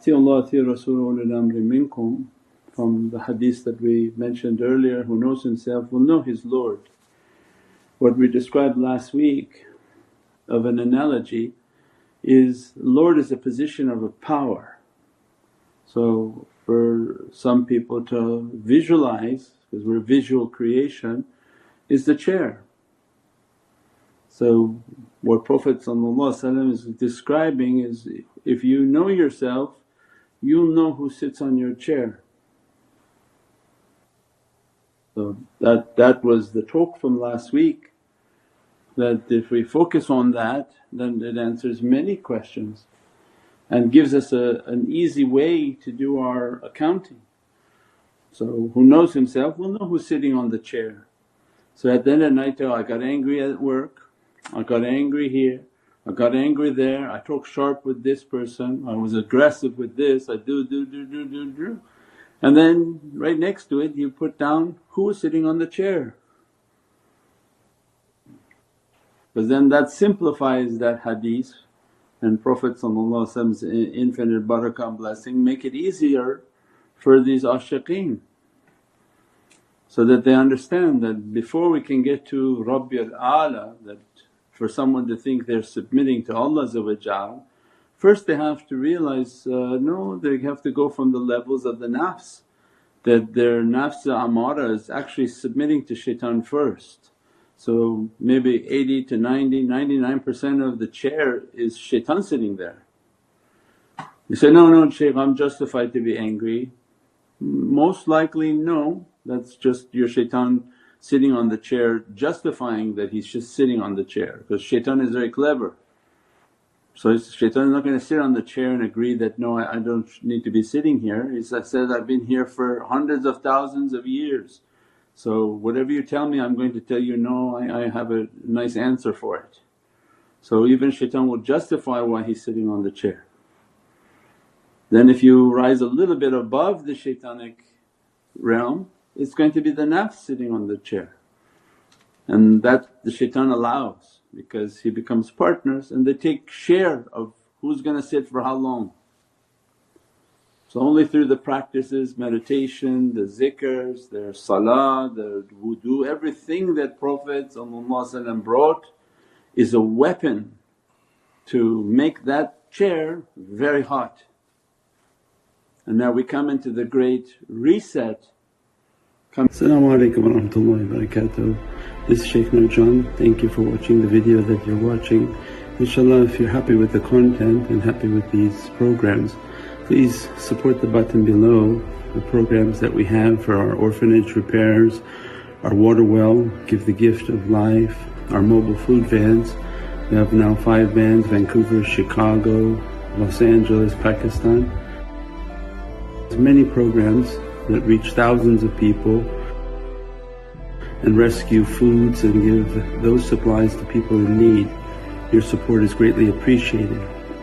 أطيعوا الله أطيعوا الرسول وأولي الأمر منكم, from the hadith that we mentioned earlier, who knows himself will know his Lord. What we described last week of an analogy is Lord is a position of a power. So for some people to visualize, because we're visual creation, is the chair. So what Prophet is describing is, if you know yourself you'll know who sits on your chair. So that was the talk from last week, that if we focus on that then it answers many questions and gives us an easy way to do our accounting. So who knows himself will know who's sitting on the chair. So at the end of the night, I got angry at work, I got angry here, I got angry there, I talked sharp with this person, I was aggressive with this, I do. And then right next to it you put down who is sitting on the chair. Because then that simplifies that hadith, and Prophet's infinite barakah and blessing make it easier for these ashiqeen, so that they understand that before we can get to Rabbil A'la, that for someone to think they're submitting to Allah, first they have to realize, no, they have to go from the levels of the nafs, that their nafs amara is actually submitting to shaitan first. So maybe 80 to 90, 99% of the chair is shaitan sitting there. You say, no shaykh, I'm justified to be angry. Most likely no, that's just your shaitan sitting on the chair justifying that he's just sitting on the chair, because shaitan is very clever. So shaitan is not going to sit on the chair and agree that, no, I don't need to be sitting here. He says, I've been here for hundreds of thousands of years, so whatever you tell me I'm going to tell you, no, I have a nice answer for it. So even shaitan will justify why he's sitting on the chair. Then if you rise a little bit above the shaitanic realm, it's going to be the nafs sitting on the chair, and that the shaitan allows, because he becomes partners and they take share of who's going to sit for how long. So only through the practices, meditation, the zikrs, their salah, the wudu, everything that Prophet brought is a weapon to make that chair very hot. And now we come into the great reset. As-salamu alaykum wa rahmatullahi wa barakatuh. This is Shaykh Nurjan. Thank you for watching the video that you're watching. Inshallah, if you're happy with the content and happy with these programs, please support the button below, the programs that we have for our orphanage repairs, our water well, Give the Gift of Life, our mobile food vans. We have now 5 vans: Vancouver, Chicago, Los Angeles, Pakistan. There's many programs that reach thousands of people and rescue foods and give those supplies to people in need. Your support is greatly appreciated.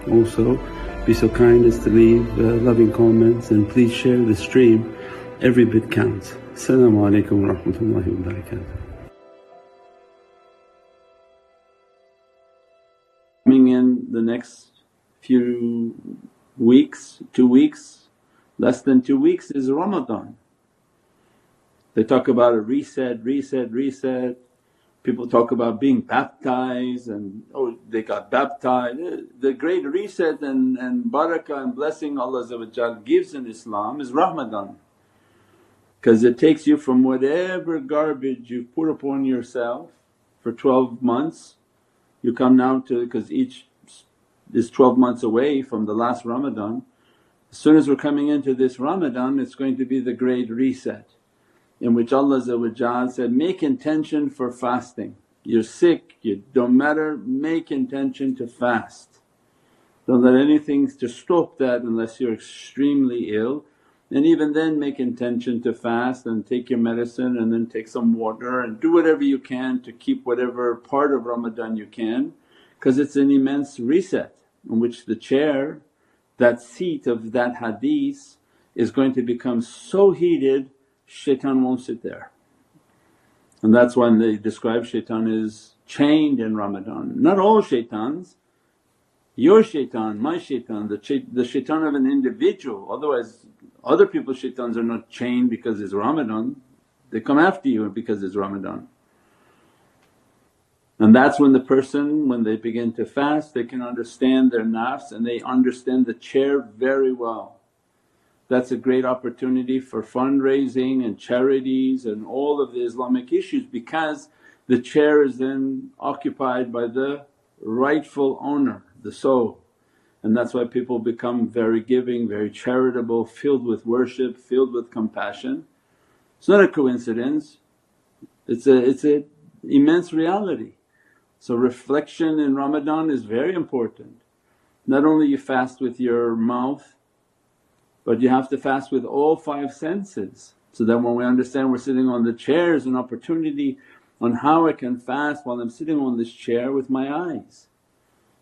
Also, be so kind as to leave loving comments, and please share the stream. Every bit counts. As-salamu alaykum wa rahmatullahi wa barakatuh. Coming in the next few weeks, 2 weeks, less than 2 weeks is Ramadan. They talk about a reset. People talk about being baptized and, oh, they got baptized. The great reset and barakah and blessing Allah gives in Islam is Ramadan, because it takes you from whatever garbage you put upon yourself for 12 months. You come now to, because each is 12 months away from the last Ramadan. As soon as we're coming into this Ramadan, it's going to be the great reset, in which Allah said, make intention for fasting. You're sick, you don't matter, make intention to fast. Don't let anything to stop that unless you're extremely ill, and even then make intention to fast and take your medicine and then take some water and do whatever you can to keep whatever part of Ramadan you can, because it's an immense reset in which the chair, that seat of that hadith is going to become so heated shaitan won't sit there. And that's when they describe shaitan is chained in Ramadan. Not all shaitans, Your shaitan, my shaitan, the shaitan of an individual. Otherwise other people's shaitans are not chained because it's Ramadan, they come after you because it's Ramadan. And that's when the person, when they begin to fast, they can understand their nafs and they understand the chair very well. That's a great opportunity for fundraising and charities and all of the Islamic issues, because the chair is then occupied by the rightful owner, the soul. And that's why people become very giving, very charitable, filled with worship, filled with compassion. It's not a coincidence, it's a immense reality. So reflection in Ramadan is very important. Not only you fast with your mouth, but you have to fast with all five senses, so that when we understand we're sitting on the chair is an opportunity on how I can fast while I'm sitting on this chair with my eyes.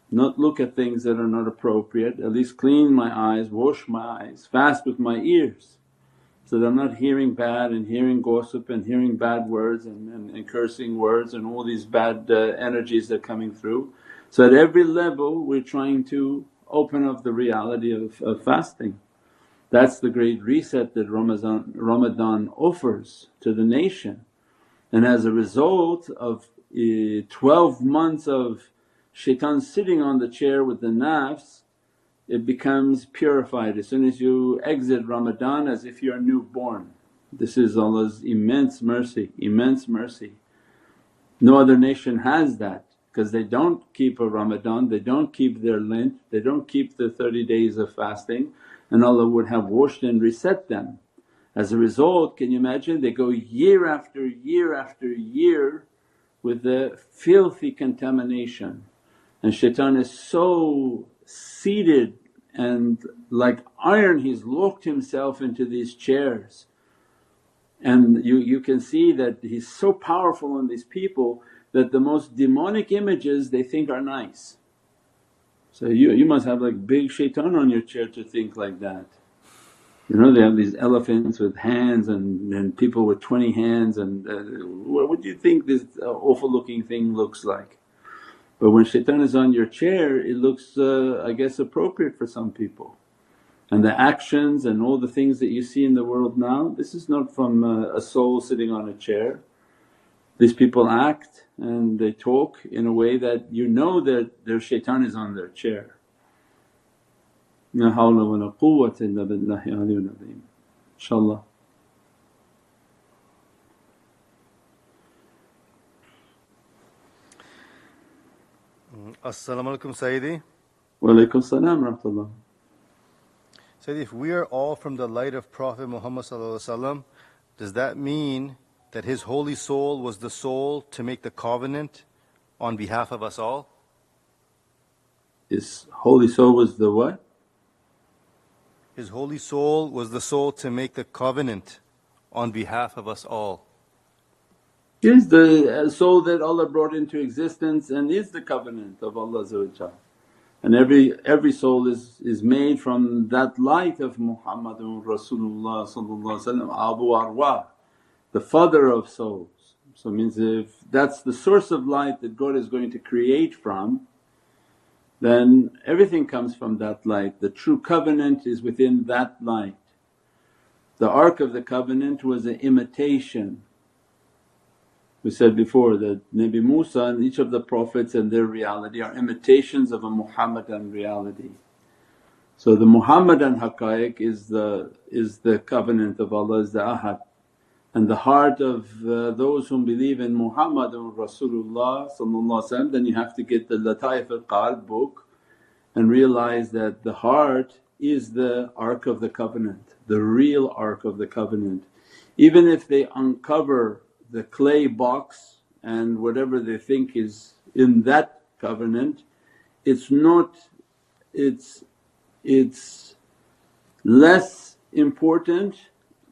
Not look at things that are not appropriate, at least clean my eyes, wash my eyes, fast with my ears, so that I'm not hearing bad and hearing gossip and hearing bad words and cursing words and all these bad energies that are coming through. So at every level we're trying to open up the reality of fasting. That's the great reset that Ramadan offers to the nation. And as a result of 12 months of shaitan sitting on the chair with the nafs, it becomes purified as soon as you exit Ramadan, as if you're newborn. This is Allah's immense mercy, immense mercy. No other nation has that, because they don't keep a Ramadan, they don't keep their Lent, they don't keep the 30 days of fasting, and Allah would have washed and reset them. As a result, can you imagine, they go year after year after year with the filthy contamination, and shaitan is so seated and like iron he's locked himself into these chairs. And you can see that he's so powerful on these people that the most demonic images they think are nice. So you must have like big shaitan on your chair to think like that. You know, they have these elephants with hands and people with 20 hands, and what do you think this awful looking thing looks like? But when shaitan is on your chair it looks I guess appropriate for some people. And the actions and all the things that you see in the world now, this is not from a soul sitting on a chair. These people act and they talk in a way that you know that their shaitan is on their chair. La hawla wa la quwwata illa billahi aliyyil azim, inshaAllah. As-salamu alaykum Sayyidi. Wa alaykum salam rahmatullah. Sayyidi, if we are all from the light of Prophet Muhammad, does that mean that his holy soul was the soul to make the covenant on behalf of us all? His holy soul was the what? His holy soul was the soul to make the covenant on behalf of us all. He is the soul that Allah brought into existence and is the covenant of Allah. And every soul is made from that light of Muhammadun Rasulullah Abu Arwah, the father of souls. So it means if that's the source of light that God is going to create from, then everything comes from that light. The true covenant is within that light. The Ark of the Covenant was an imitation. We said before that Nabi Musa and each of the Prophets and their reality are imitations of a Muhammadan reality. So the Muhammadan haqqaiq is the covenant of Allah, is the ahad. And the heart of those whom believe in Muhammadun Rasulullah, then you have to get the Lataif al-Qalb book and realize that the heart is the Ark of the Covenant, the real Ark of the Covenant. Even if they uncover the clay box and whatever they think is in that covenant, it's less important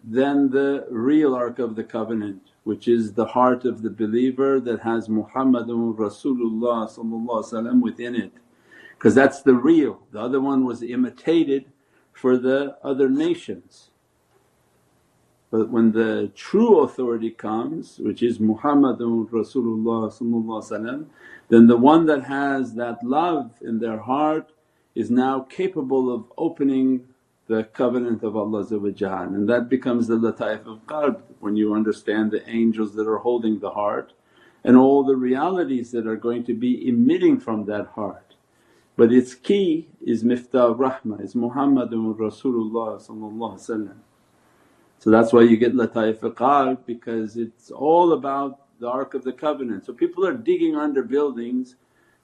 than the real Ark of the Covenant, which is the heart of the believer that has Muhammadun Rasulullah within it, because that's the real. The other one was imitated for the other nations. But when the true authority comes, which is Muhammadun Rasulullah, then the one that has that love in their heart is now capable of opening the covenant of Allah, and that becomes the lataif of qalb when you understand the angels that are holding the heart and all the realities that are going to be emitting from that heart. But its key is Miftah Rahmah, is Muhammadun Rasulullah. So that's why you get lataif qalb, because it's all about the Ark of the Covenant. So people are digging under buildings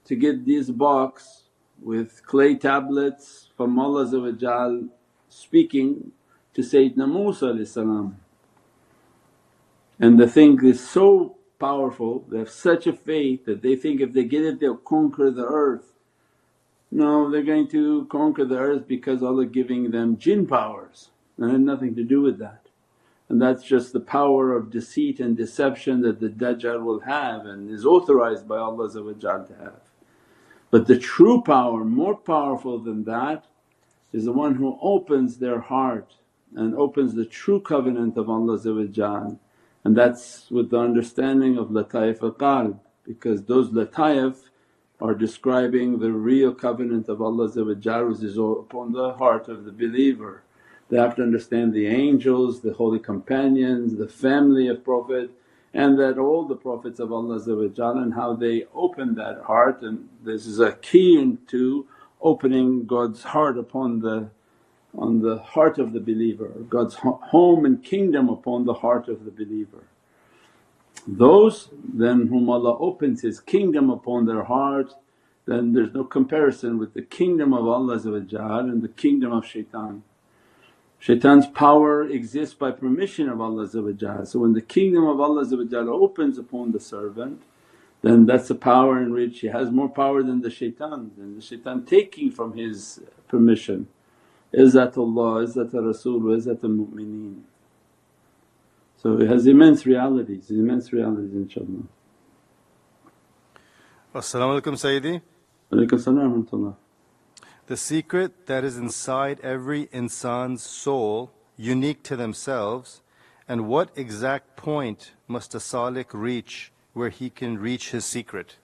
to get this box with clay tablets from Allah speaking to Sayyidina Musa. And the thing is so powerful, they have such a faith that they think if they get it they'll conquer the earth. No, they're going to conquer the earth because Allah giving them jinn powers, and it had nothing to do with that. And that's just the power of deceit and deception that the Dajjal will have and is authorized by Allah to have. But the true power, more powerful than that, is the one who opens their heart and opens the true covenant of Allah, and that's with the understanding of lataif al-qalb, because those lataif are describing the real covenant of Allah which is upon the heart of the believer. They have to understand the angels, the holy companions, the family of Prophet, and that all the Prophets of Allah and how they open that heart. And this is a key into opening God's heart on the heart of the believer, God's home and kingdom upon the heart of the believer. Those then whom Allah opens His kingdom upon their heart, then there's no comparison with the kingdom of Allah and the kingdom of shaitan. Shaitan's power exists by permission of Allah. So when the kingdom of Allah opens upon the servant, then that's the power in which he has more power than the shaitan, taking from his permission. Izzatullah, Izzat Rasul wa Izzat al-Mu'mineen. So it has immense realities, inshaAllah. As-salamu alaykum Sayyidi. Alaykum as-salam wa rahmatullah. The secret that is inside every insan's soul, unique to themselves, and what exact point must a salik reach where he can reach his secret?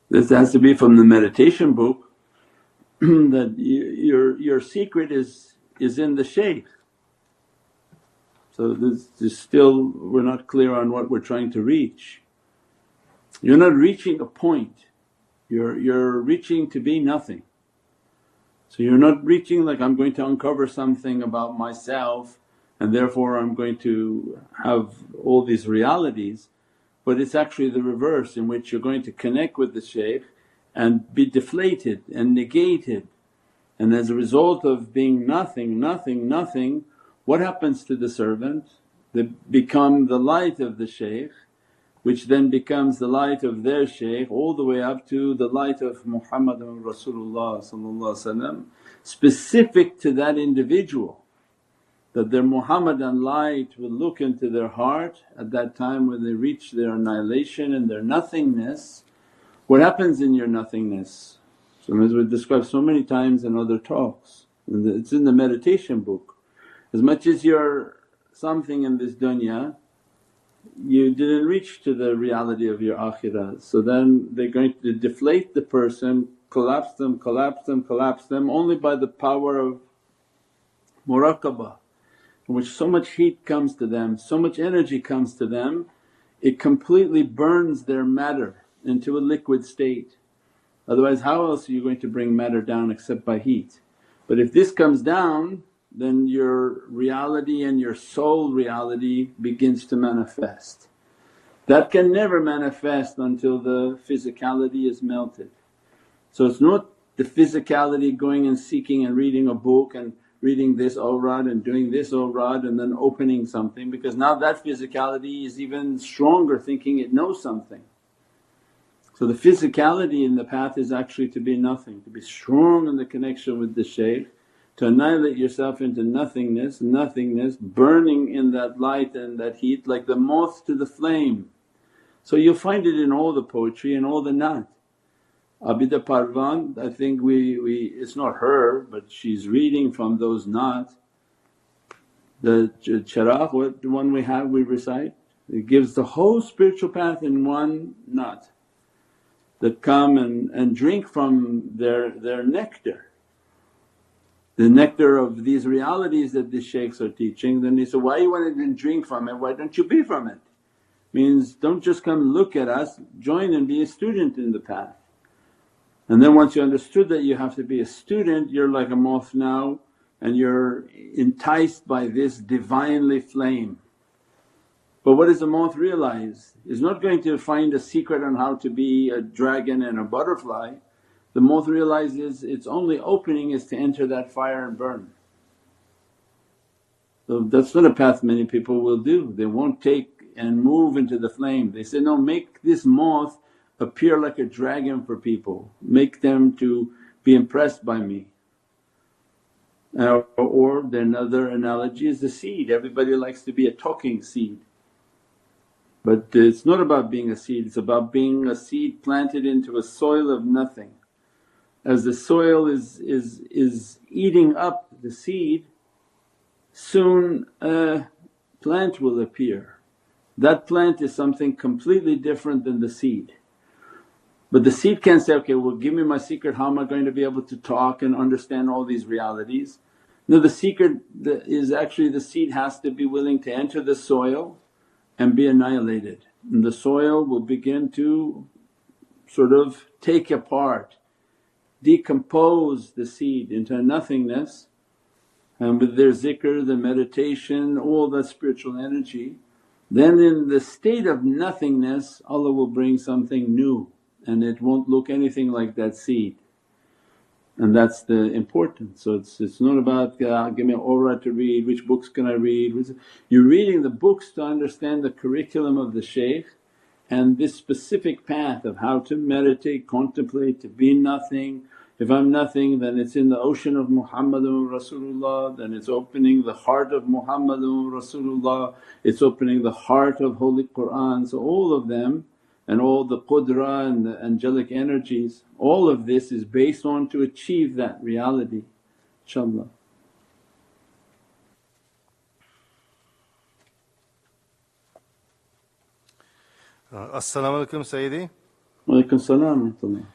This has to be from the meditation book that your secret is in the shaykh. So this is still, we're not clear on what we're trying to reach. You're not reaching a point, you're reaching to be nothing. So you're not reaching like, I'm going to uncover something about myself and therefore I'm going to have all these realities, but it's actually the reverse, in which you're going to connect with the shaykh and be deflated and negated. And as a result of being nothing, what happens to the servant? They become the light of the shaykh, which then becomes the light of their shaykh, all the way up to the light of Muhammadun Rasulullah specific to that individual. That their Muhammadan light will look into their heart at that time when they reach their annihilation and their nothingness. What happens in your nothingness? So as we described so many times in other talks, it's in the meditation book. As much as you're something in this dunya, you didn't reach to the reality of your akhirah. So then they're going to deflate the person, collapse them only by the power of muraqabah, in which so much heat comes to them, so much energy comes to them, it completely burns their matter into a liquid state. Otherwise how else are you going to bring matter down except by heat? But if this comes down, then your reality and your soul reality begins to manifest. That can never manifest until the physicality is melted. So it's not the physicality going and seeking and reading a book and reading this awrad and doing this awrad and then opening something, because now that physicality is even stronger thinking it knows something. So the physicality in the path is actually to be nothing, to be strong in the connection with the shaykh, to annihilate yourself into nothingness, burning in that light and that heat like the moth to the flame. So you'll find it in all the poetry and all the naat. Abida Parvan, I think it's not her but she's reading from those naat. The Chiragh, what the one we recite, it gives the whole spiritual path in one naat. that come and drink from their nectar, the nectar of these realities that the shaykhs are teaching. Then he said, why you want to drink from it, why don't you be from it? Means don't just come look at us, join and be a student in the path. And then once you understood that you have to be a student, you're like a moth now and you're enticed by this Divinely flame. But what does the moth realize? Is not going to find a secret on how to be a dragon and a butterfly. The moth realizes its only opening is to enter that fire and burn. So that's not a path many people will do. They won't take and move into the flame. They say, no, make this moth appear like a dragon for people, make them to be impressed by me. Or another analogy is the seed. Everybody likes to be a talking seed. But it's not about being a seed, it's about being a seed planted into a soil of nothing. As the soil is eating up the seed, soon a plant will appear. That plant is something completely different than the seed. But the seed can't say, okay, well give me my secret, how am I going to be able to talk and understand all these realities? No, the secret is actually the seed has to be willing to enter the soil and be annihilated. And the soil will begin to sort of take apart, decompose the seed into nothingness, and with their zikr, the meditation, all that spiritual energy, then in the state of nothingness Allah will bring something new and it won't look anything like that seed. And that's the importance. So it's not about, give me an aura to read, which books can I read. You're reading the books to understand the curriculum of the shaykh and this specific path of how to meditate, contemplate, to be nothing. If I'm nothing then it's in the ocean of Muhammadun Rasulullah, then it's opening the heart of Muhammadun Rasulullah, it's opening the heart of Holy Qur'an. So all of them and all the qudra and the angelic energies, all of this is based on to achieve that reality, inshaAllah. As-salamu alaykum Sayyidi. Walaykum salam wa rahmatullah.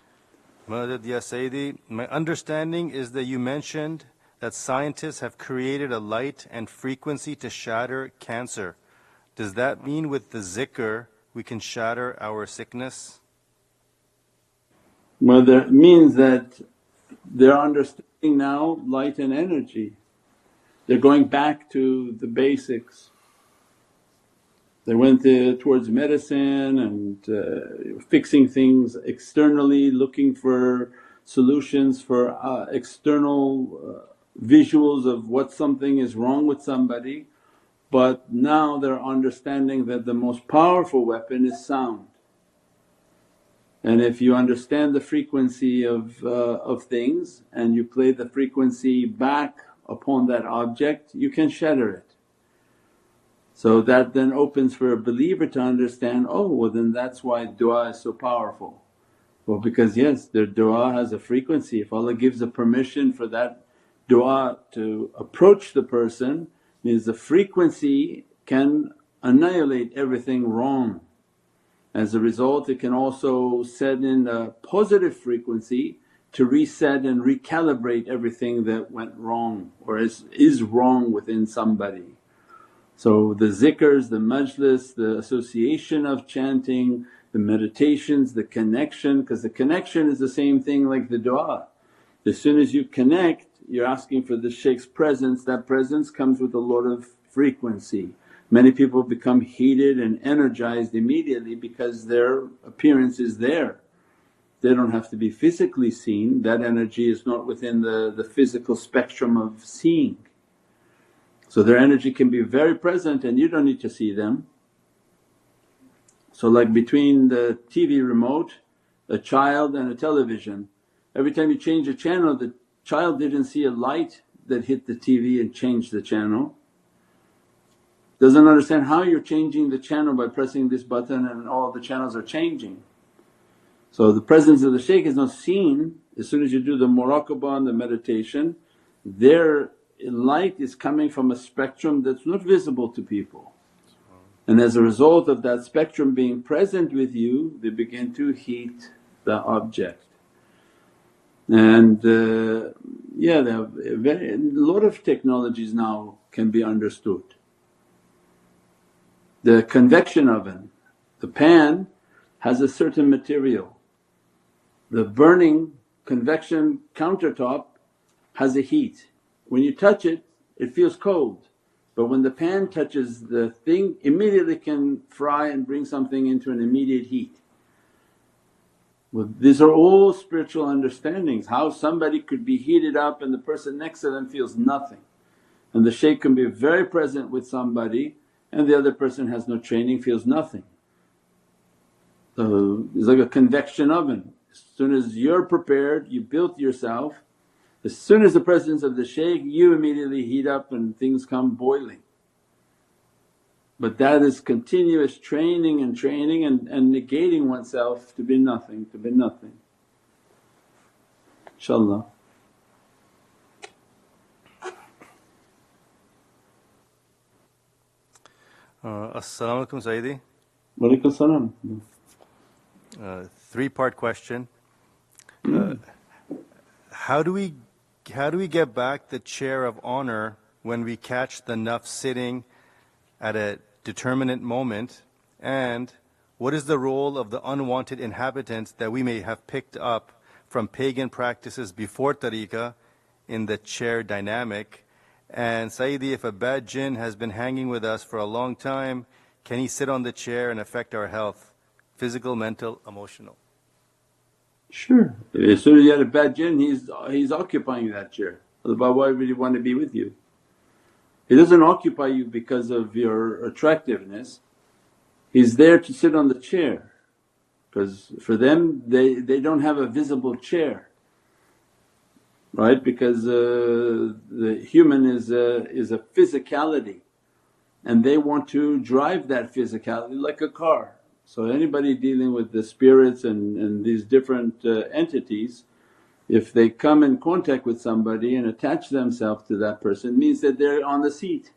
Madad ya Sayyidi, my understanding is that you mentioned that scientists have created a light and frequency to shatter cancer. Does that mean with the zikr we can shatter our sickness? Well, that means that they're understanding now light and energy. They're going back to the basics. They went towards medicine and fixing things externally, looking for solutions for external visuals of what something is wrong with somebody. But now they're understanding that the most powerful weapon is sound. And if you understand the frequency of things and you play the frequency back upon that object, you can shatter it. So that then opens for a believer to understand, oh well then that's why du'a is so powerful. Well because yes, their du'a has a frequency. If Allah gives a permission for that du'a to approach the person, means the frequency can annihilate everything wrong. As a result it can also set in a positive frequency to reset and recalibrate everything that went wrong or is wrong within somebody. So the zikrs, the majlis, the association of chanting, the meditations, the connection, because the connection is the same thing like the du'a. As soon as you connect you're asking for the shaykh's presence, that presence comes with a lot of frequency. Many people become heated and energized immediately because their appearance is there. They don't have to be physically seen, that energy is not within the physical spectrum of seeing. So their energy can be very present and you don't need to see them. So like between the TV remote, a child and a television, every time you change a channel the child didn't see a light that hit the TV and changed the channel. Doesn't understand how you're changing the channel by pressing this button and all the channels are changing. So the presence of the shaykh is not seen. As soon as you do the muraqabah and the meditation, their light is coming from a spectrum that's not visible to people. And as a result of that spectrum being present with you, they begin to heat the object. And yeah, a lot of technologies now can be understood. The convection oven, the pan has a certain material. The burning convection countertop has a heat. When you touch it, it feels cold, but when the pan touches the thing, immediately can fry and bring something into an immediate heat. Well, these are all spiritual understandings, how somebody could be heated up and the person next to them feels nothing. And the shaykh can be very present with somebody and the other person has no training, feels nothing. So it's like a convection oven. As soon as you're prepared, you built yourself, as soon as the presence of the shaykh, you immediately heat up and things come boiling. But that is continuous training and training and negating oneself to be nothing, to be nothing. InshaAllah. As-salamu alaykum Sayyidi. Wa alaykum salam. Three-part question. How do we get back the chair of honor when we catch the nafs sitting at a determinate moment, and what is the role of the unwanted inhabitants that we may have picked up from pagan practices before tariqah in the chair dynamic? And Sayyidi, if a bad jinn has been hanging with us for a long time, can he sit on the chair and affect our health, physical, mental, emotional? Sure. As soon as you had a bad jinn, he's occupying that chair. Otherwise why would he want to be with you? He doesn't occupy you because of your attractiveness, he's there to sit on the chair, because for them they don't have a visible chair, right? Because the human is a physicality and they want to drive that physicality like a car. So anybody dealing with the spirits and these different entities, if they come in contact with somebody and attach themselves to that person, means that they're on the seat,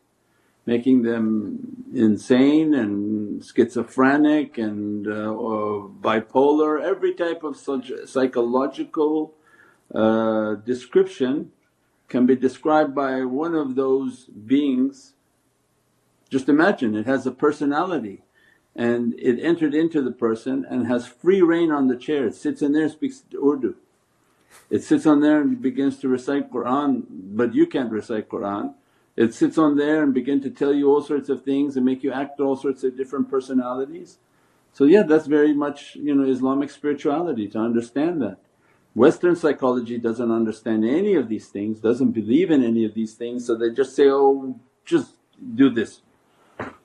making them insane and schizophrenic and or bipolar. Every type of psychological description can be described by one of those beings. Just imagine, it has a personality and it entered into the person and has free rein on the chair. It sits in there and speaks Urdu. It sits on there and begins to recite Qur'an, but you can't recite Qur'an. It sits on there and begin to tell you all sorts of things and make you act all sorts of different personalities. So yeah, that's very much Islamic spirituality, to understand that. Western psychology doesn't understand any of these things, doesn't believe in any of these things, so they just say, oh just do this.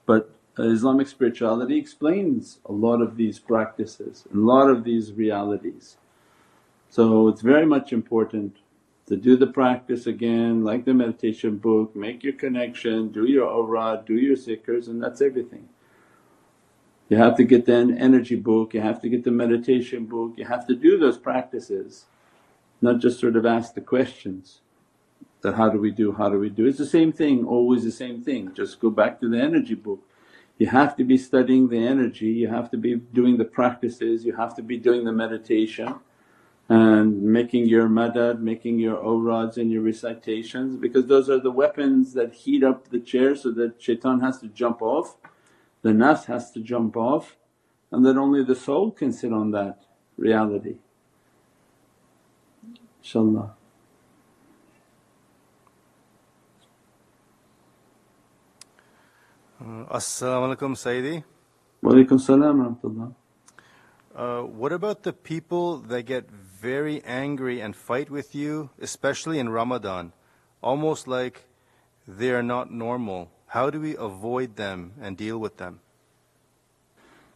But Islamic spirituality explains a lot of these practices, a lot of these realities. So it's very much important to do the practice again, like the meditation book, make your connection, do your awrad, do your zikrs, and that's everything. You have to get the energy book, you have to get the meditation book, you have to do those practices, not just sort of ask the questions that how do we do, how do we do. It's the same thing, always the same thing, just go back to the energy book. You have to be studying the energy, you have to be doing the practices, you have to be doing the meditation and making your madad, making your awrads and your recitations, because those are the weapons that heat up the chair so that shaitan has to jump off, the nafs has to jump off, and then only the soul can sit on that reality. InshaAllah. As-salamu alaykum Sayyidi. Wa alaykum salam wa rahmatullah. What about the people that get very angry and fight with you, especially in Ramadan, almost like they are not normal? How do we avoid them and deal with them?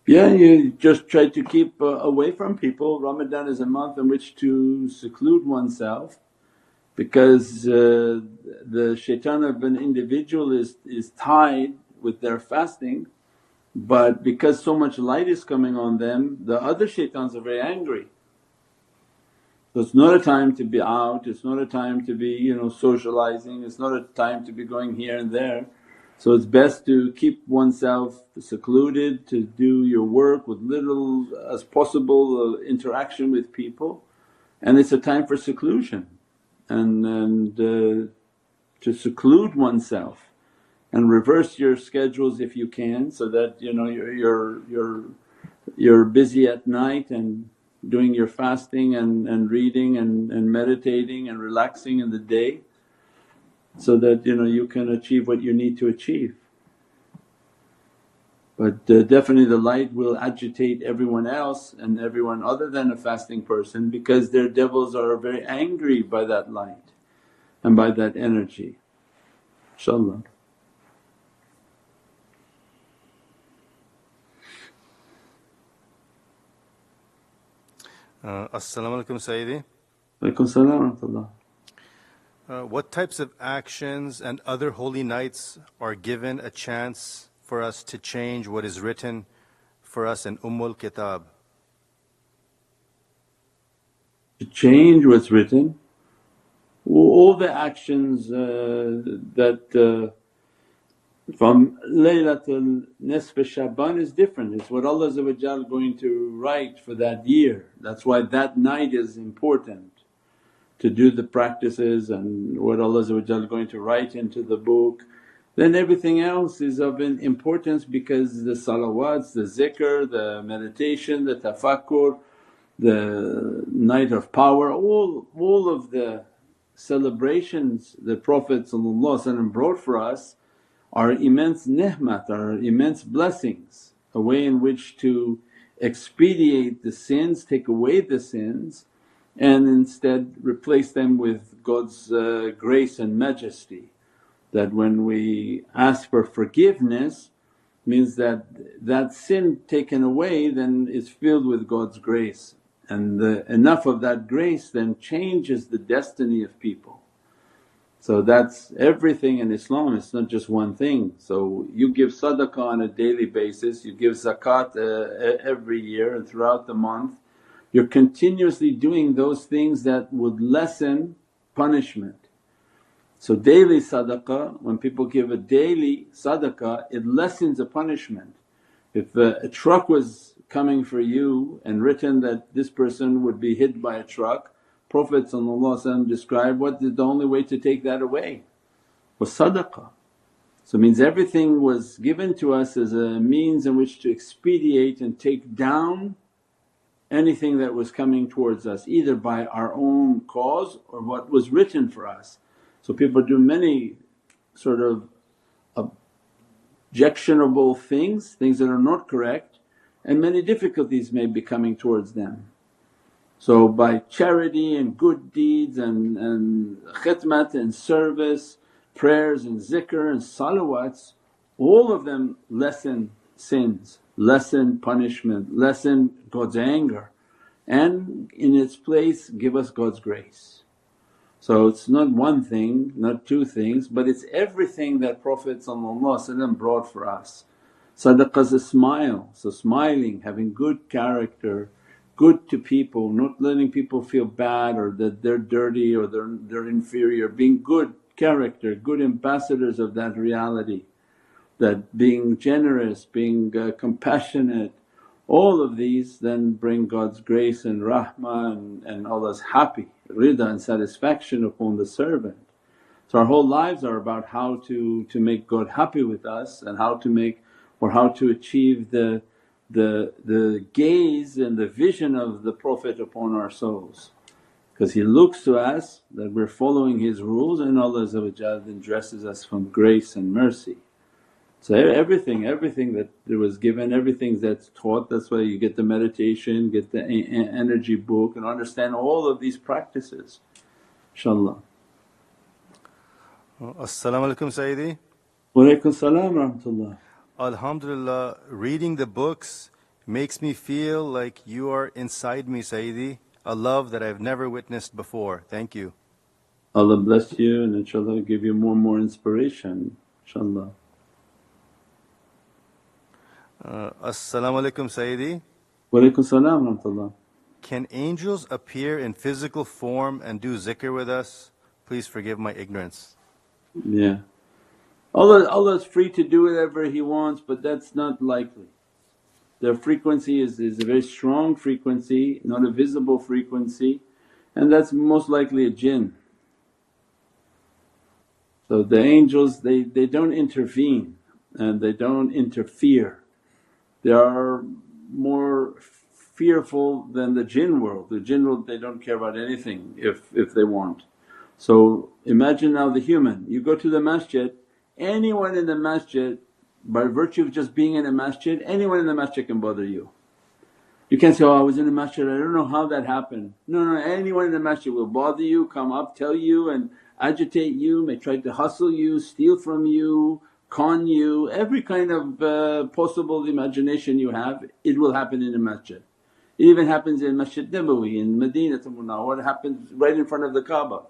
Yeah, you just try to keep away from people. Ramadan is a month in which to seclude oneself, because the shaitan of an individual is tied with their fasting, but because so much light is coming on them, the other shaitans are very angry. So it's not a time to be out, it's not a time to be socializing, it's not a time to be going here and there. So it's best to keep oneself secluded, to do your work with little as possible interaction with people, and it's a time for seclusion and to seclude oneself and reverse your schedules if you can, so that you're busy at night and doing your fasting and reading and meditating and relaxing in the day, so that you can achieve what you need to achieve. But definitely the light will agitate everyone else and everyone other than a fasting person, because their devils are very angry by that light and by that energy, inshaAllah. As-salamu alaykum Sayyidi. Walaykum salam wa rahmatullah. What types of actions and other holy nights are given a chance for us to change what is written for us in Kitab? To change what's written, all the actions that from Laylatul Nisf Shaban is different. It's what Allah going to write for that year. That's why that night is important to do the practices and what Allah going to write into the book. Then everything else is of importance, because the salawats, the zikr, the meditation, the tafakkur, the night of power, all of the celebrations that Prophet brought for us are immense ni'mat, are immense blessings, a way in which to expedite the sins, take away the sins, and instead replace them with God's grace and majesty. That when we ask for forgiveness means that that sin taken away then is filled with God's grace, and enough of that grace then changes the destiny of people. So that's everything in Islam, it's not just one thing. So you give sadaqah on a daily basis, you give zakat every year and throughout the month. You're continuously doing those things that would lessen punishment. So daily sadaqah, when people give a daily sadaqah, it lessens a punishment. If a truck was coming for you and written that this person would be hit by a truck, Prophet described what is the only way to take that away was sadaqah. So it means everything was given to us as a means in which to expedite and take down anything that was coming towards us, either by our own cause or what was written for us. So people do many sort of objectionable things that are not correct, and many difficulties may be coming towards them. So by charity and good deeds and khidmat and service, prayers and zikr and salawats, all of them lessen sins, lessen punishment, lessen God's anger, and in its place give us God's grace. So it's not one thing, not two things, but it's everything that Prophet brought for us. Sadaqah's a smile, so smiling, having good character, good to people, not letting people feel bad or that they're dirty or they're inferior, being good character, good ambassadors of that reality, that being generous, being compassionate, all of these then bring God's grace and rahmah and Allah's happy, rida and satisfaction upon the servant. So our whole lives are about how to make God happy with us and how to make or how to achieve the gaze and the vision of the Prophet upon our souls. Because he looks to us that we're following his rules, and Allah then dresses us from grace and mercy. So everything that there was given, everything that's taught, that's why you get the meditation, get the energy book and understand all of these practices, inshaAllah. As-salamu alaykum Sayyidi. Walaykum salam wa rahmatullah. Alhamdulillah, reading the books makes me feel like you are inside me Sayyidi, a love that I've never witnessed before. Thank you. Allah bless you and inshaAllah give you more and more inspiration, inshaAllah. As-salamu alaykum Sayyidi. Walaykum salam wa rahmatullah. Can angels appear in physical form and do zikr with us? Please forgive my ignorance. Yeah. Allah is free to do whatever He wants, but that's not likely. Their frequency is a very strong frequency, not a visible frequency, and that's most likely a jinn. So the angels they don't intervene and they don't interfere. They are more fearful than the jinn world. The jinn world they don't care about anything if they want. So imagine now the human, you go to the masjid, anyone in the masjid by virtue of just being in a masjid, anyone in the masjid can bother you. You can't say, oh I was in the masjid, I don't know how that happened. No, anyone in the masjid will bother you, come up, tell you and agitate you, may try to hustle you, steal from you, con you, every kind of possible imagination you have, it will happen in the masjid. It even happens in Masjid Nabawi in Madinatul Munawwara, it happens right in front of the Kaaba.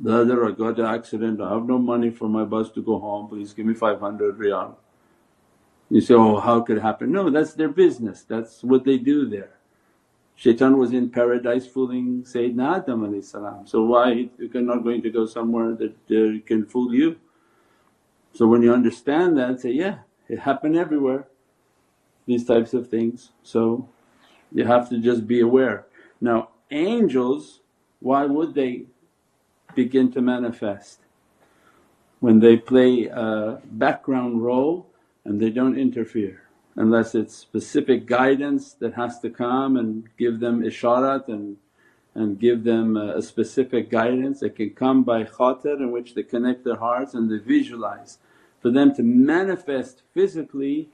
The other, I got an accident, I have no money for my bus to go home, please give me 500 riyal. You say, oh how could it happen? No, that's their business, that's what they do there. Shaitan was in paradise fooling Sayyidina Adam, so why you're not going to go somewhere that can fool you? So when you understand that, say, yeah, it happened everywhere, these types of things. So you have to just be aware. Now angels, why would they begin to manifest? When they play a background role and they don't interfere, unless it's specific guidance that has to come and give them isharat and give them a specific guidance. It can come by khatir in which they connect their hearts and they visualize. For them to manifest physically,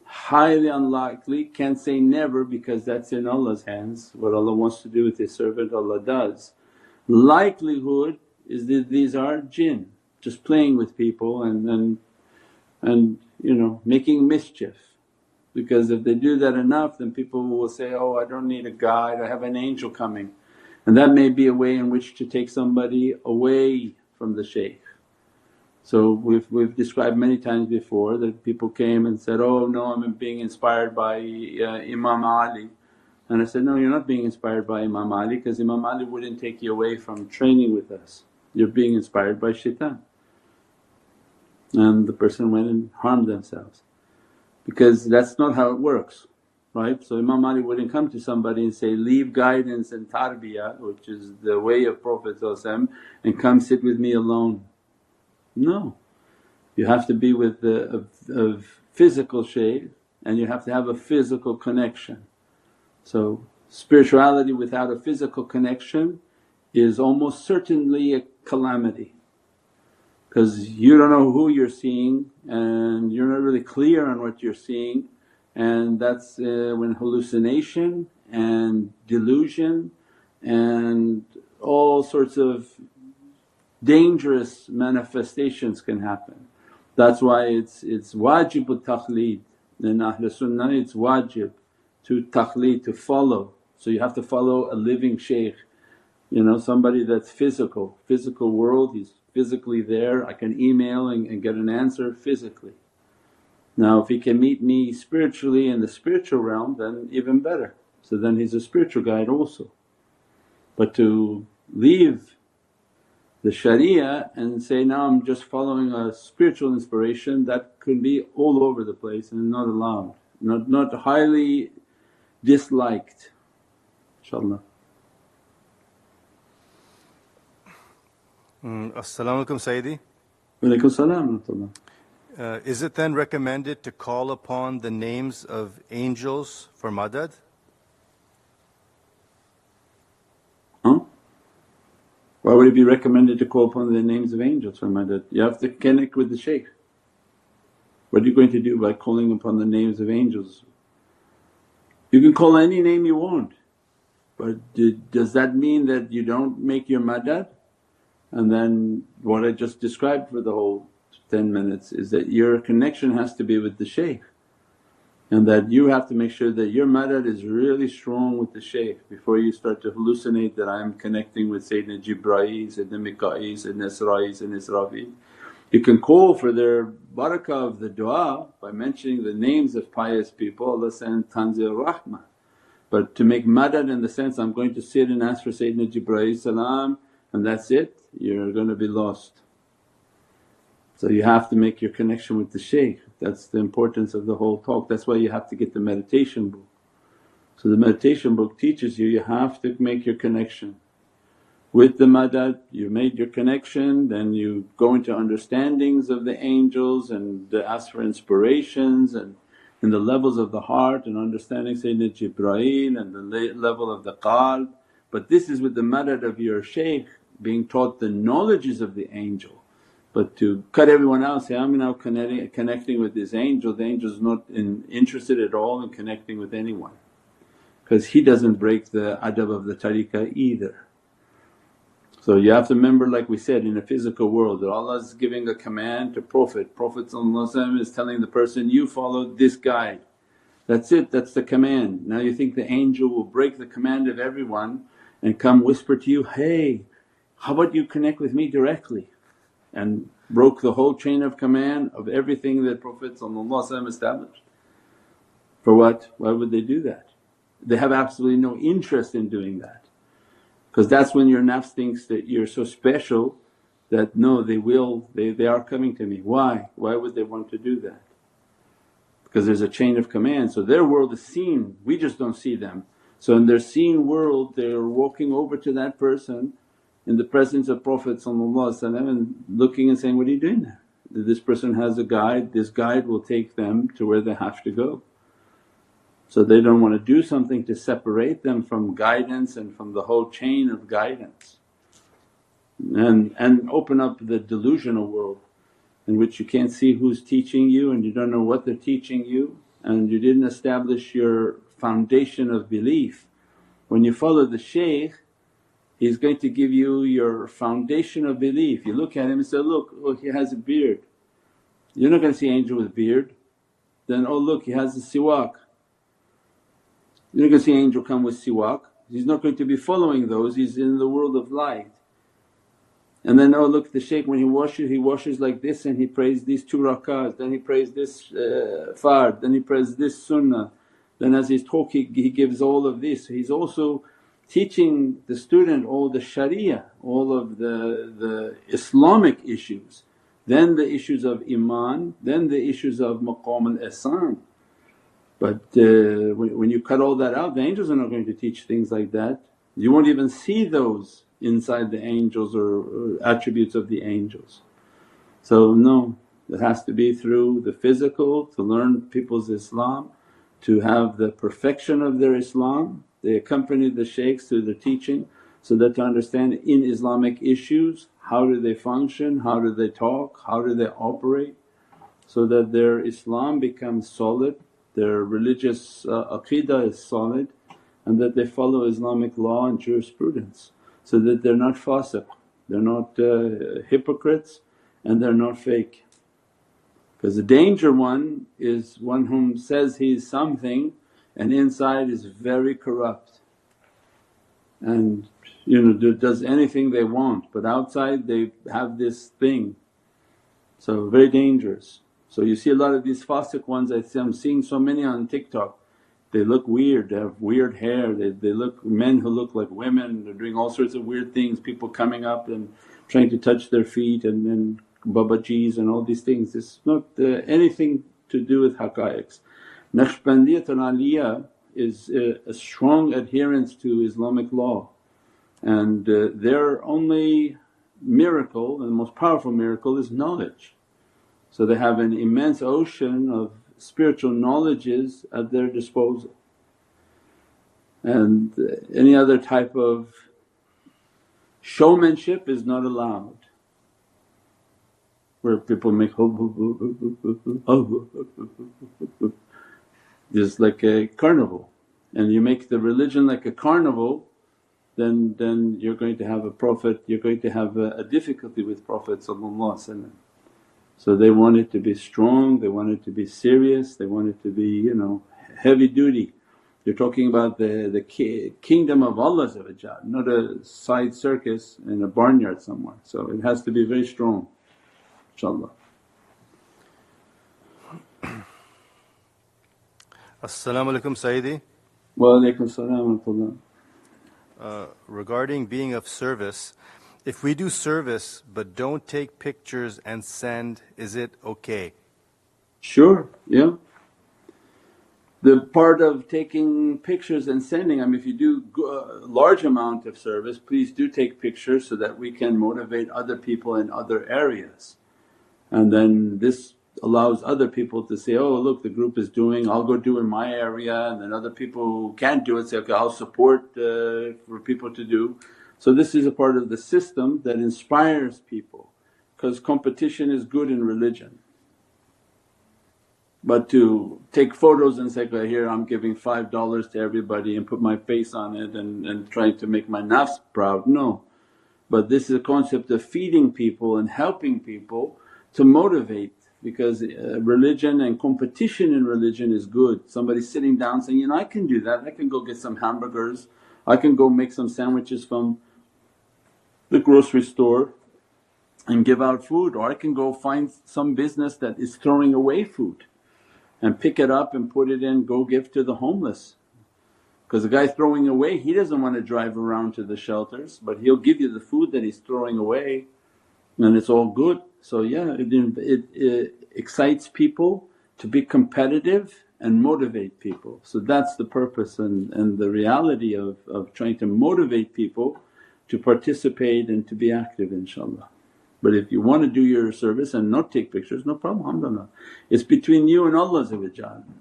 highly unlikely, can't say never because that's in Allah's hands. What Allah wants to do with His servant Allah does. Likelihood is that these are jinn just playing with people and making mischief. Because if they do that enough then people will say, oh I don't need a guide, I have an angel coming. And that may be a way in which to take somebody away from the shaykh. So we've described many times before that people came and said, oh no I'm being inspired by Imam Ali. And I said, no you're not being inspired by Imam Ali because Imam Ali wouldn't take you away from training with us. You're being inspired by shaitan. And the person went and harmed themselves because that's not how it works, right? So Imam Ali wouldn't come to somebody and say, leave guidance and tarbiyah which is the way of Prophet and come sit with me alone. No, you have to be with a physical shaykh and you have to have a physical connection. So spirituality without a physical connection is almost certainly a calamity because you don't know who you're seeing and you're not really clear on what you're seeing, and that's when hallucination and delusion and all sorts of dangerous manifestations can happen. That's why it's wajibut taqleed. In Ahlul Sunnah it's wajib to taqleed, to follow. So you have to follow a living shaykh, somebody that's physical world, he's physically there, I can email and get an answer physically. Now if he can meet me spiritually in the spiritual realm then even better, so then he's a spiritual guide also. But to leave the sharia and say, now I'm just following a spiritual inspiration, that could be all over the place and not allowed, not highly disliked, inshaAllah. As-salamu alaykum Sayyidi. Wa alaykum salam wa rahmatullah. Is it then recommended to call upon the names of angels for madad? Huh? Why would it be recommended to call upon the names of angels for madad? You have to connect with the shaykh. What are you going to do by calling upon the names of angels? You can call any name you want, but does that mean that you don't make your madad? And then what I just described for the whole 10 minutes is that your connection has to be with the shaykh, and that you have to make sure that your madad is really strong with the shaykh before you start to hallucinate that I'm connecting with Sayyidina Jibreel, Sayyidina Mika'eel, Sayyidina Isra'il, Sayyidina Israfil. You can call for their barakah of the du'a by mentioning the names of pious people, Allah send tanzil rahmah. But to make madad in the sense, I'm going to sit and ask for Sayyidina Jibreel salam and that's it, you're going to be lost. So you have to make your connection with the shaykh. That's the importance of the whole talk. That's why you have to get the meditation book. So the meditation book teaches you have to make your connection. With the madad you made your connection, then you go into understandings of the angels and ask for inspirations and in the levels of the heart and understanding Sayyidina Jibreel and the level of the qalb. But this is with the madad of your shaykh being taught the knowledges of the angel. But to cut everyone out, say, I'm now connecting with this angel, the angel is not interested at all in connecting with anyone because he doesn't break the adab of the tariqah either. So you have to remember, like we said, in a physical world that Allah is giving a command to Prophet. Prophet is telling the person, you follow this guide. That's it, that's the command. Now you think the angel will break the command of everyone and come whisper to you, hey, how about you connect with me directly? And broke the whole chain of command of everything that Prophet established. For what? Why would they do that? They have absolutely no interest in doing that. Because that's when your nafs thinks that you're so special that no, they are coming to me. Why? Why would they want to do that? Because there's a chain of command. So their world is seen, we just don't see them. So in their seen world they're walking over to that person in the presence of Prophet and looking and saying, what are you doing there? This person has a guide, this guide will take them to where they have to go. So they don't want to do something to separate them from guidance and from the whole chain of guidance and open up the delusional world in which you can't see who's teaching you and you don't know what they're teaching you and you didn't establish your foundation of belief. When you follow the shaykh, he's going to give you your foundation of belief. You look at him and say, look, oh he has a beard. You're not going to see angel with beard. Then, oh look he has a siwak. You're not going to see angel come with siwak, he's not going to be following those, he's in the world of light. And then, oh look the shaykh when he washes like this and he prays these 2 rakats, then he prays this fard, then he prays this sunnah. Then as he's talking he gives all of this. He's also teaching the student all the sharia, all of the Islamic issues, then the issues of iman, then the issues of maqam al-ihsan. But when you cut all that out, the angels are not going to teach things like that. You won't even see those inside the angels or attributes of the angels. So no, it has to be through the physical to learn people's Islam, to have the perfection of their Islam. They accompany the shaykhs through the teaching so that to understand in Islamic issues how do they function, how do they talk, how do they operate, so that their Islam becomes solid, their religious aqeedah is solid, and that they follow Islamic law and jurisprudence so that they're not fasiq, they're not hypocrites and they're not fake. Because the danger one is one whom says he's something and inside is very corrupt and does anything they want but outside they have this thing. So very dangerous. So you see a lot of these fasiq ones, I'm seeing so many on TikTok, they look weird, they have weird hair, they look men who look like women, they're doing all sorts of weird things, people coming up and trying to touch their feet and babajis and all these things. It's not anything to do with haqqaiqs. Naqshbandiyat al-Aliyah is a strong adherence to Islamic law and their only miracle and the most powerful miracle is knowledge. So they have an immense ocean of spiritual knowledges at their disposal and any other type of showmanship is not allowed where people make just like a carnival, and you make the religion like a carnival, then you're going to have a Prophet, you're going to have a difficulty with Prophet. So they want it to be strong, they want it to be serious, they want it to be heavy duty. You're talking about the kingdom of Allah, not a side circus in a barnyard somewhere. So it has to be very strong, inshaAllah. As-salamu alaykum Sayyidi. Wa alaykum as-salam wa rahmatullah. Regarding being of service, If we do service but don't take pictures and send, is it okay? Sure, yeah. The part of taking pictures and sending, I mean if you do a large amount of service, please do take pictures so that we can motivate other people in other areas. And then this allows other people to say, oh look the group is doing, I'll go do in my area, and then other people who can't do it say, okay I'll support for people to do. So this is a part of the system that inspires people, because competition is good in religion. But to take photos and say, okay, here I'm giving $5 to everybody and put my face on it and trying to make my nafs proud, no. But this is a concept of feeding people and helping people to motivate, because religion and competition in religion is good. Somebody sitting down saying, I can do that, I can go get some hamburgers, I can go make some sandwiches from the grocery store and give out food, or I can go find some business that is throwing away food and pick it up and put it in, go give to the homeless. Because the guy throwing away, he doesn't want to drive around to the shelters, but he'll give you the food that he's throwing away and it's all good. So yeah, it excites people to be competitive and motivate people. So that's the purpose and the reality of trying to motivate people to participate and to be active, inshaAllah. But if you want to do your service and not take pictures, no problem, alhamdulillah. It's between you and Allah.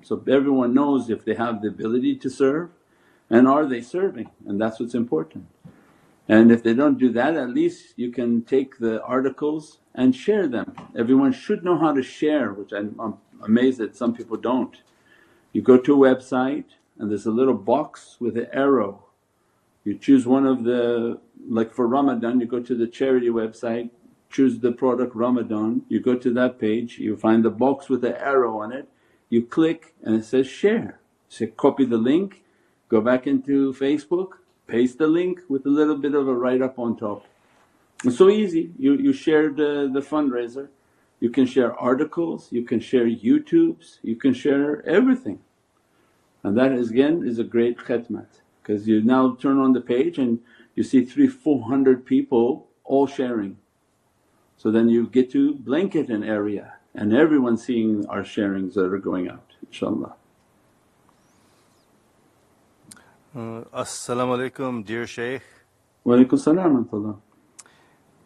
So everyone knows if they have the ability to serve and are they serving, and that's what's important. And if they don't do that, at least you can take the articles and share them. Everyone should know how to share, which I'm amazed that some people don't. You go to a website and there's a little box with an arrow. You choose one of the, like for Ramadan you go to the charity website, choose the product Ramadan, you go to that page, you find the box with the arrow on it, you click and it says share. So copy the link, go back into Facebook, paste the link with a little bit of a write up on top. It's so easy. You share the fundraiser, you can share articles, you can share YouTubes, you can share everything. And that is again is a great khidmat, because you now turn on the page and you see 300-400 people all sharing. So then you get to blanket an area and everyone seeing our sharings that are going out, inshaAllah. As-salamu alaykum, dear Shaykh. Wa alaykum salam wa rahmatullah.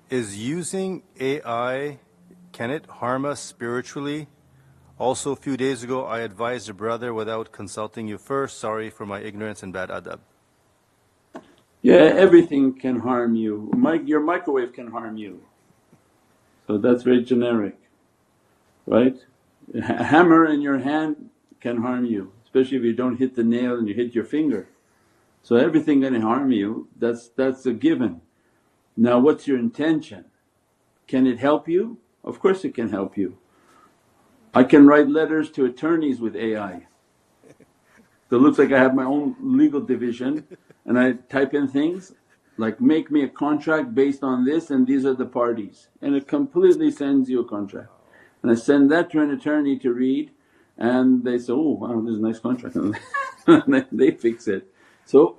Is using AI, can it harm us spiritually? Also a few days ago I advised a brother without consulting you first, sorry for my ignorance and bad adab. Yeah, everything can harm you. Your microwave can harm you. So that's very generic, right? A hammer in your hand can harm you, especially if you don't hit the nail and you hit your finger. So everything can harm you, that's a given. Now what's your intention? Can it help you? Of course it can help you. I can write letters to attorneys with AI. So it looks like I have my own legal division and I type in things like, make me a contract based on this and these are the parties, and it completely sends you a contract. And I send that to an attorney to read and they say, oh wow, this is a nice contract and they fix it. So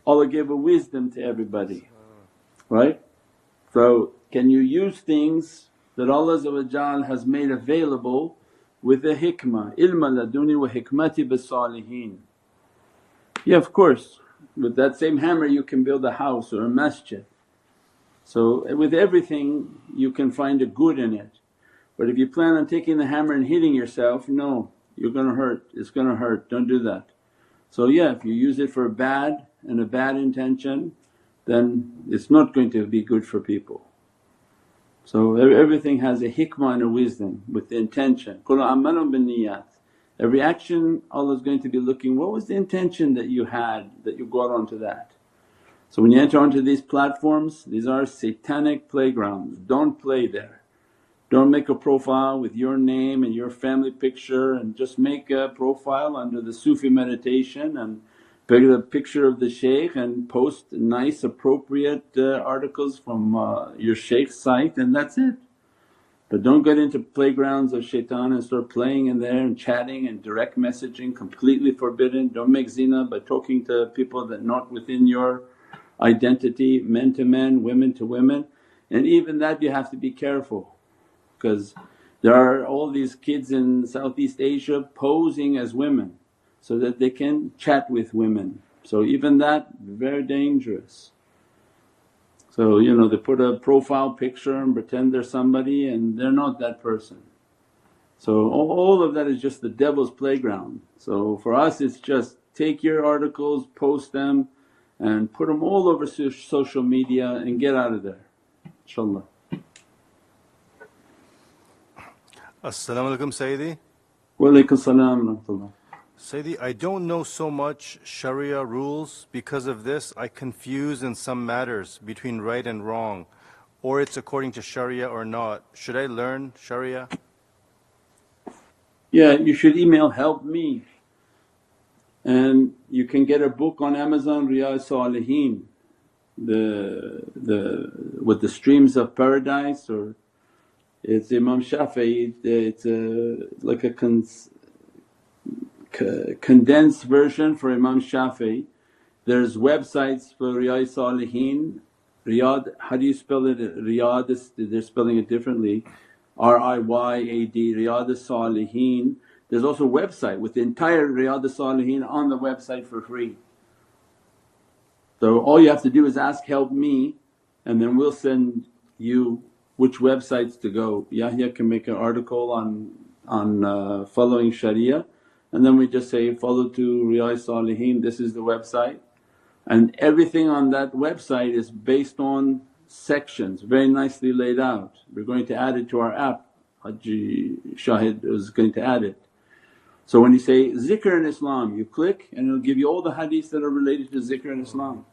Allah gave a wisdom to everybody, right? So can you use things that Allah has made available with a hikmah, ilma laduni wa hikmati bis salihin. Yeah, of course, with that same hammer you can build a house or a masjid. So with everything you can find a good in it. But if you plan on taking the hammer and hitting yourself, no, you're gonna hurt, it's gonna hurt, don't do that. So yeah, if you use it for bad and a bad intention, then it's not going to be good for people. So everything has a hikmah and a wisdom with the intention. Qul a'malu bin-niyat. Every action Allah is going to be looking, what was the intention that you had that you got onto that. So when you enter onto these platforms, these are satanic playgrounds, don't play there. Don't make a profile with your name and your family picture, and just make a profile under the Sufi meditation and pick a picture of the shaykh and post nice appropriate articles from your shaykh's site, and that's it. But don't get into playgrounds of shaitan and start playing in there and chatting and direct messaging, completely forbidden. Don't make zina by talking to people that not within your identity, men to men, women to women. And even that you have to be careful, because there are all these kids in Southeast Asia posing as women so that they can chat with women. So even that very dangerous. So they put a profile picture and pretend they're somebody and they're not that person. So all of that is just the devil's playground. So for us it's just take your articles, post them and put them all over social media and get out of there, inshaAllah. As-salamu alaykum Sayyidi. Wa alaykum salam wa rahmatullah. Sayyidi, I don't know so much Sharia rules. Because of this I confuse in some matters between right and wrong, or it's according to Sharia or not. Should I learn Sharia? Yeah, you should email help me, and you can get a book on Amazon, Riyadh Salihin, with the streams of paradise, or it's Imam Shafi'i, it's like a condensed version for Imam Shafi'i. There's websites for Riyadh Salihin. Riyadh, how do you spell it? Riyadh, they're spelling it differently. R-I-Y-A-D, Riyadh Salihin. There's also a website with the entire Riyadh Salihin on the website for free. So all you have to do is ask help me, and then we'll send you which websites to go. Yahya can make an article on following Sharia, and then we just say follow to Riyadh Salihin, this is the website. And everything on that website is based on sections, very nicely laid out. We're going to add it to our app, Haji Shahid is going to add it. So when you say zikr in Islam, you click and it'll give you all the hadiths that are related to zikr in Islam.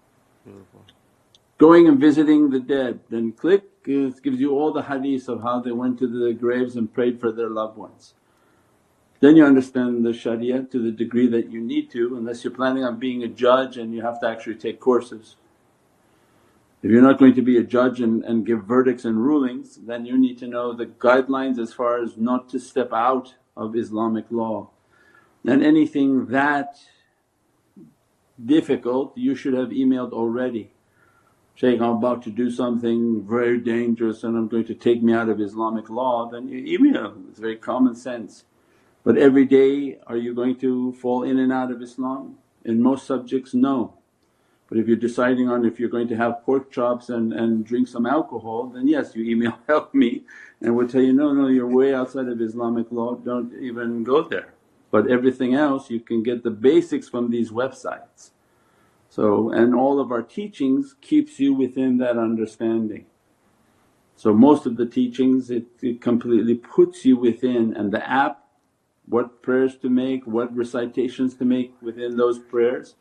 Beautiful. Going and visiting the dead, then click, it gives you all the hadiths of how they went to the graves and prayed for their loved ones. Then you understand the Sharia to the degree that you need to, unless you're planning on being a judge and you have to actually take courses. If you're not going to be a judge and give verdicts and rulings, then you need to know the guidelines as far as not to step out of Islamic law. And anything that difficult you should have emailed already. Shaykh, I'm about to do something very dangerous and I'm going to take me out of Islamic law, then you email, it's very common sense. But every day are you going to fall in and out of Islam? In most subjects, no. But if you're deciding on if you're going to have pork chops and drink some alcohol, then yes, you email help me and we'll tell you, no, you're way outside of Islamic law, don't even go there. But everything else you can get the basics from these websites. So, and all of our teachings keeps you within that understanding. So most of the teachings it completely puts you within, and the app, what prayers to make, what recitations to make within those prayers,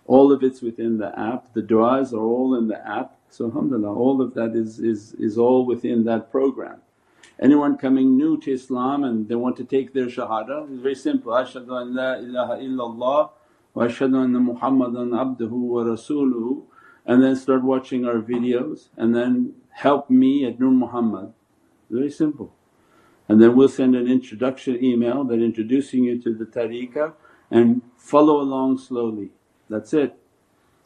all of it's within the app. The du'as are all in the app. So alhamdulillah, all of that is all within that program. Anyone coming new to Islam and they want to take their shahada, it's very simple, ashhadu an la ilaha illallah wa ashhadu anna Muhammadan abduhu wa rasuluhu, and then start watching our videos and then help me at Nur Muhammad. Very simple. And then we'll send an introduction email that introducing you to the tariqah and follow along slowly. That's it.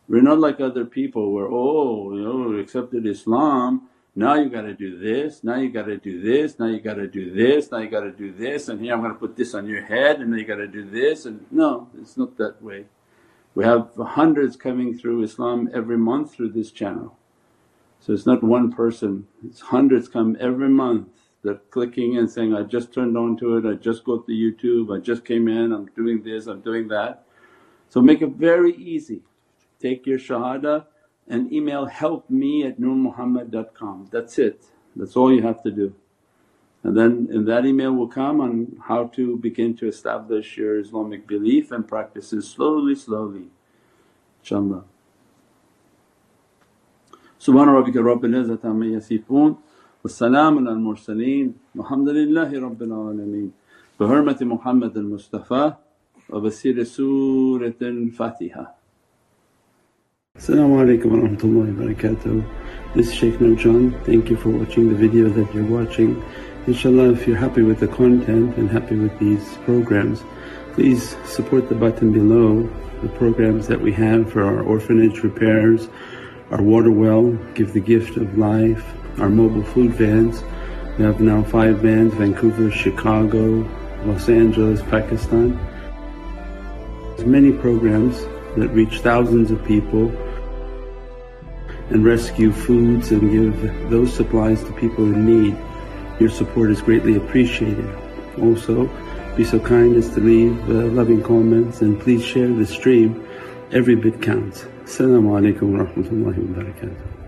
We're not like other people where, accepted Islam, now you gotta do this, now you gotta do this, now you gotta do this, now you gotta do this, and here I'm gonna put this on your head and then you gotta do this, and no, it's not that way. We have hundreds coming through Islam every month through this channel. So it's not one person, it's hundreds come every month. They're clicking and saying, I just turned on to it, I just got the YouTube, I just came in, I'm doing this, I'm doing that. So make it very easy. Take your shahada and email help me at nurmuhammad.com. That's it, that's all you have to do. And then in that email will come on how to begin to establish your Islamic belief and practices slowly, inshaAllah. Subhana rabbika rabbil izzati amma yasifoon wa salaamun al mursaleen walhamdulillahi rabbil alameen. Bi hurmati Muhammad al Mustafa wa basiri Surat al-Fatiha. As-salamu alaykum wa rahmatullahi wa barakatuh. This is Shaykh Nurjan. Thank you for watching the video that you're watching. InshaAllah, if you're happy with the content and happy with these programs, please support the button below, the programs that we have for our orphanage repairs, our water well, give the gift of life, our mobile food vans. We have now 5 vans: Vancouver, Chicago, Los Angeles, Pakistan. There's many programs that reach thousands of people and rescue foods and give those supplies to people in need. Your support is greatly appreciated. Also, be so kind as to leave loving comments, and please share the stream. Every bit counts. Assalamu alaikum wa rahmatullahi wa barakatuh.